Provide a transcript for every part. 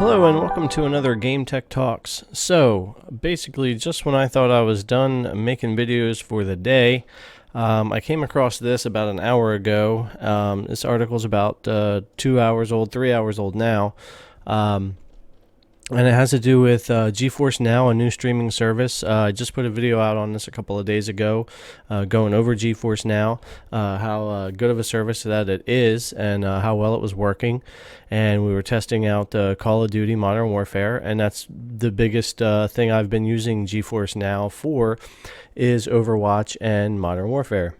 Hello and welcome to another Game Tech Talks. So basically, just when I thought I was done making videos for the day, I came across this about an hour ago. This article is about 2 hours old, 3 hours old now. And it has to do with Geforce Now, a new streaming service. I just put a video out on this a couple of days ago, going over Geforce Now, how good of a service that it is, and how well it was working. And we were testing out Call of Duty Modern Warfare, and that's the biggest thing I've been using Geforce Now for, is Overwatch and Modern Warfare.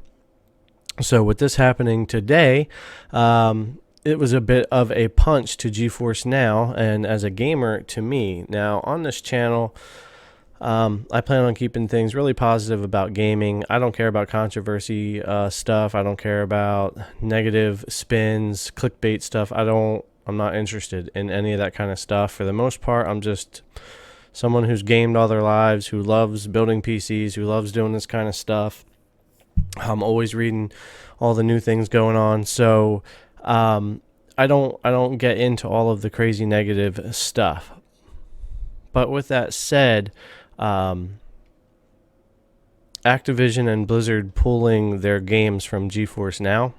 So with this happening today, it was a bit of a punch to Geforce Now, and as a gamer, to me. Now, on this channel, I plan on keeping things really positive about gaming. I don't care about controversy stuff. I don't care about negative spins, clickbait stuff. I'm not interested in any of that kind of stuff. For the most part, I'm just someone who's gamed all their lives, who loves building PCs, who loves doing this kind of stuff. I'm always reading all the new things going on. So I don't get into all of the crazy negative stuff. But with that said, Activision and Blizzard pulling their games from Geforce Now,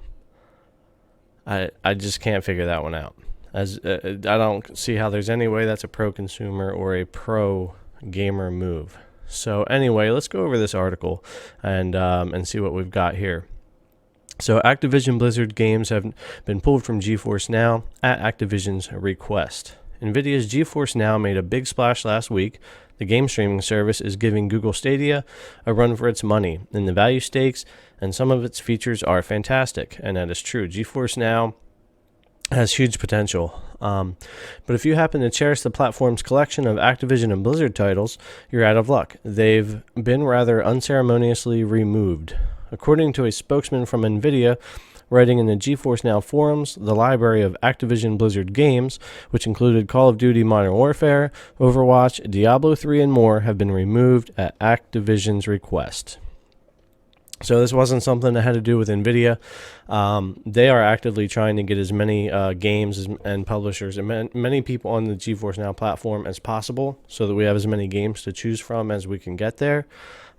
I just can't figure that one out. As I don't see how there's any way that's a pro consumer or a pro gamer move. So anyway, let's go over this article and see what we've got here. So Activision Blizzard games have been pulled from Geforce Now at Activision's request. NVIDIA's Geforce Now made a big splash last week. The game streaming service is giving Google Stadia a run for its money in the value stakes, and some of its features are fantastic, and that is true. Geforce Now has huge potential. But if you happen to cherish the platform's collection of Activision and Blizzard titles, you're out of luck. They've been rather unceremoniously removed. According to a spokesman from NVIDIA, writing in the Geforce Now forums, the library of Activision Blizzard games, which included Call of Duty Modern Warfare, Overwatch, Diablo 3, and more, have been removed at Activision's request. So this wasn't something that had to do with NVIDIA. They are actively trying to get as many games and publishers and many people on the Geforce Now platform as possible, so that we have as many games to choose from as we can get there.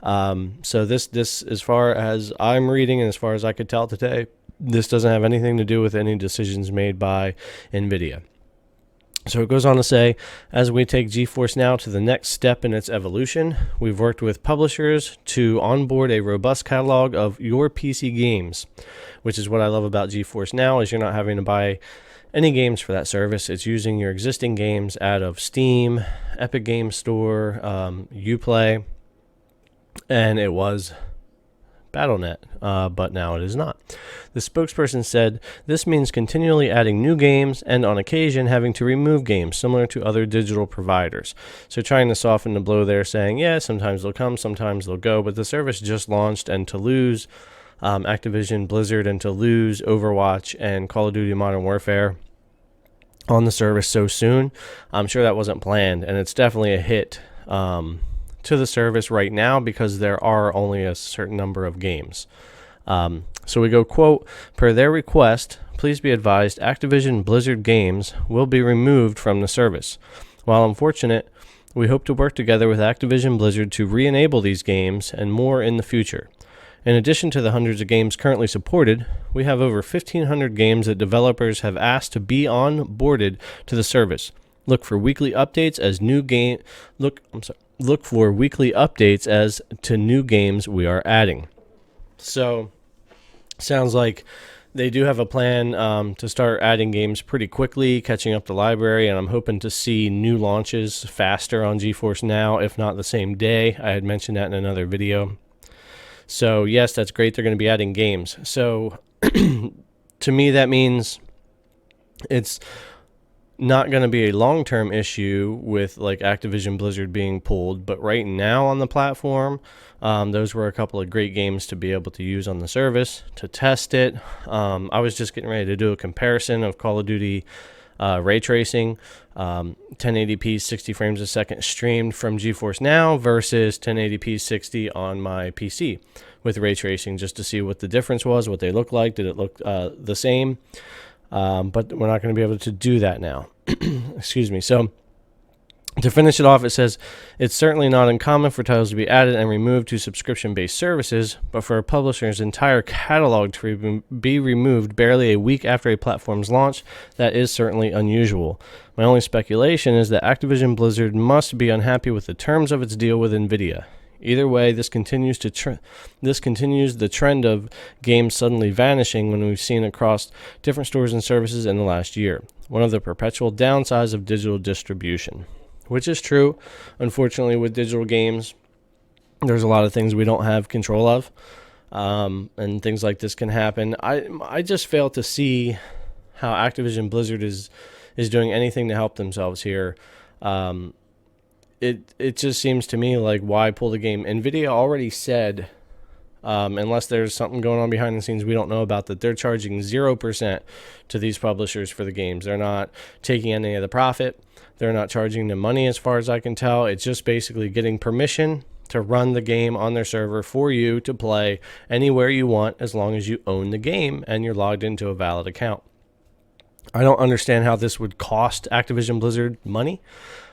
So this, as far as I'm reading and as far as I could tell today, this doesn't have anything to do with any decisions made by NVIDIA. So it goes on to say, as we take Geforce Now to the next step in its evolution, we've worked with publishers to onboard a robust catalog of your PC games, which is what I love about Geforce Now, is you're not having to buy any games for that service. It's using your existing games out of Steam, Epic Games Store, Uplay, and it was Battle.net, but now it is not. The spokesperson said, this means continually adding new games and on occasion having to remove games similar to other digital providers. So trying to soften the blow there, saying, yeah, sometimes they'll come, sometimes they'll go, but the service just launched, and to lose Activision Blizzard and to lose Overwatch and Call of Duty Modern Warfare on the service so soon, I'm sure that wasn't planned, and it's definitely a hit to the service right now because there are only a certain number of games. So we go, quote, per their request, please be advised Activision Blizzard games will be removed from the service. While unfortunate, we hope to work together with Activision Blizzard to re-enable these games and more in the future. In addition to the hundreds of games currently supported, we have over 1,500 games that developers have asked to be onboarded to the service. Look for weekly updates as Look for weekly updates as to new games we are adding. So, sounds like they do have a plan to start adding games pretty quickly, catching up the library, and I'm hoping to see new launches faster on Geforce Now, if not the same day. I had mentioned that in another video. So, yes, that's great. They're going to be adding games. So, to me, that means it's not going to be a long-term issue with like Activision Blizzard being pulled, but right now on the platform, those were a couple of great games to be able to use on the service to test it. I was just getting ready to do a comparison of Call of Duty ray tracing, 1080p 60 frames a second streamed from Geforce Now versus 1080p 60 on my PC with ray tracing, just to see what the difference was, what they look like. Did it look the same? But we're not going to be able to do that now. Excuse me. So to finish it off, it says, it's certainly not uncommon for titles to be added and removed to subscription-based services, but for a publisher's entire catalog to be removed barely a week after a platform's launch, that is certainly unusual. My only speculation is that Activision Blizzard must be unhappy with the terms of its deal with Nvidia. Either way, this continues the trend of games suddenly vanishing when we've seen across different stores and services in the last year. One of the perpetual downsides of digital distribution. Which is true. Unfortunately, with digital games, there's a lot of things we don't have control of, and things like this can happen. I just fail to see how Activision Blizzard is doing anything to help themselves here. It just seems to me like, why pull the game? Nvidia already said, unless there's something going on behind the scenes we don't know about, that they're charging 0% to these publishers for the games. They're not taking any of the profit. They're not charging them money, as far as I can tell. It's just basically getting permission to run the game on their server for you to play anywhere you want, as long as you own the game and you're logged into a valid account. I don't understand how this would cost Activision Blizzard money.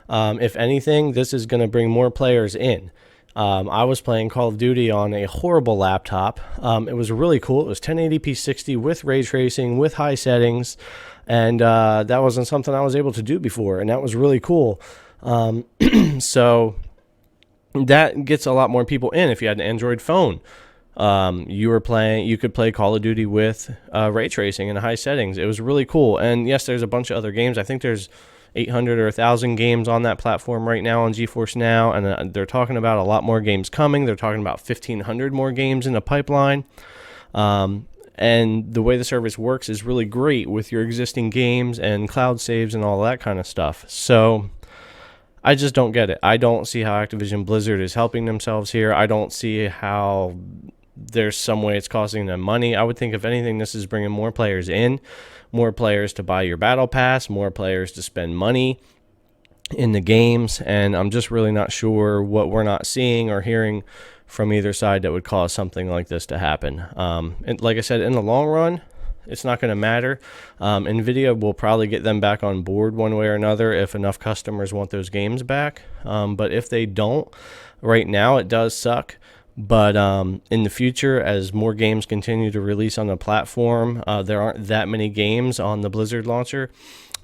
If anything, this is going to bring more players in. I was playing Call of Duty on a horrible laptop. It was really cool. It was 1080p 60 with ray tracing, with high settings, and that wasn't something I was able to do before, and that was really cool. So that gets a lot more people in. If you had an Android phone, you could play Call of Duty with ray tracing and high settings. It was really cool. And yes, there's a bunch of other games. I think there's 800 or 1,000 games on that platform right now on Geforce Now, and they're talking about a lot more games coming. They're talking about 1,500 more games in the pipeline. And the way the service works is really great with your existing games and cloud saves and all that kind of stuff. So I just don't get it. I don't see how Activision Blizzard is helping themselves here. I don't see how there's some way it's costing them money. I would think, if anything, this is bringing more players in, more players to buy your battle pass, more players to spend money in the games, and I'm just really not sure what we're not seeing or hearing from either side that would cause something like this to happen. And like I said, in the long run, it's not going to matter. Nvidia will probably get them back on board one way or another if enough customers want those games back. But if they don't, right now it does suck. But in the future, as more games continue to release on the platform, there aren't that many games on the Blizzard launcher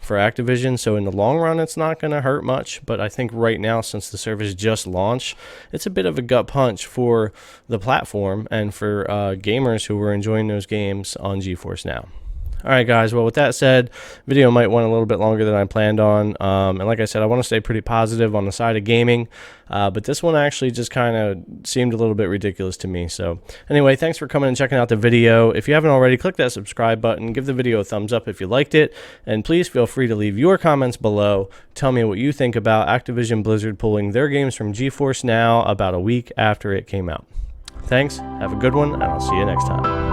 for Activision. So in the long run, it's not going to hurt much. But I think right now, since the service just launched, it's a bit of a gut punch for the platform and for gamers who were enjoying those games on Geforce Now. All right, guys. Well, with that said, video might went a little bit longer than I planned on. And like I said, I want to stay pretty positive on the side of gaming. But this one actually just kind of seemed a little bit ridiculous to me. So anyway, thanks for coming and checking out the video. If you haven't already, click that subscribe button. Give the video a thumbs up if you liked it. And please feel free to leave your comments below. Tell me what you think about Activision Blizzard pulling their games from Geforce Now about a week after it came out. Thanks. Have a good one, and I'll see you next time.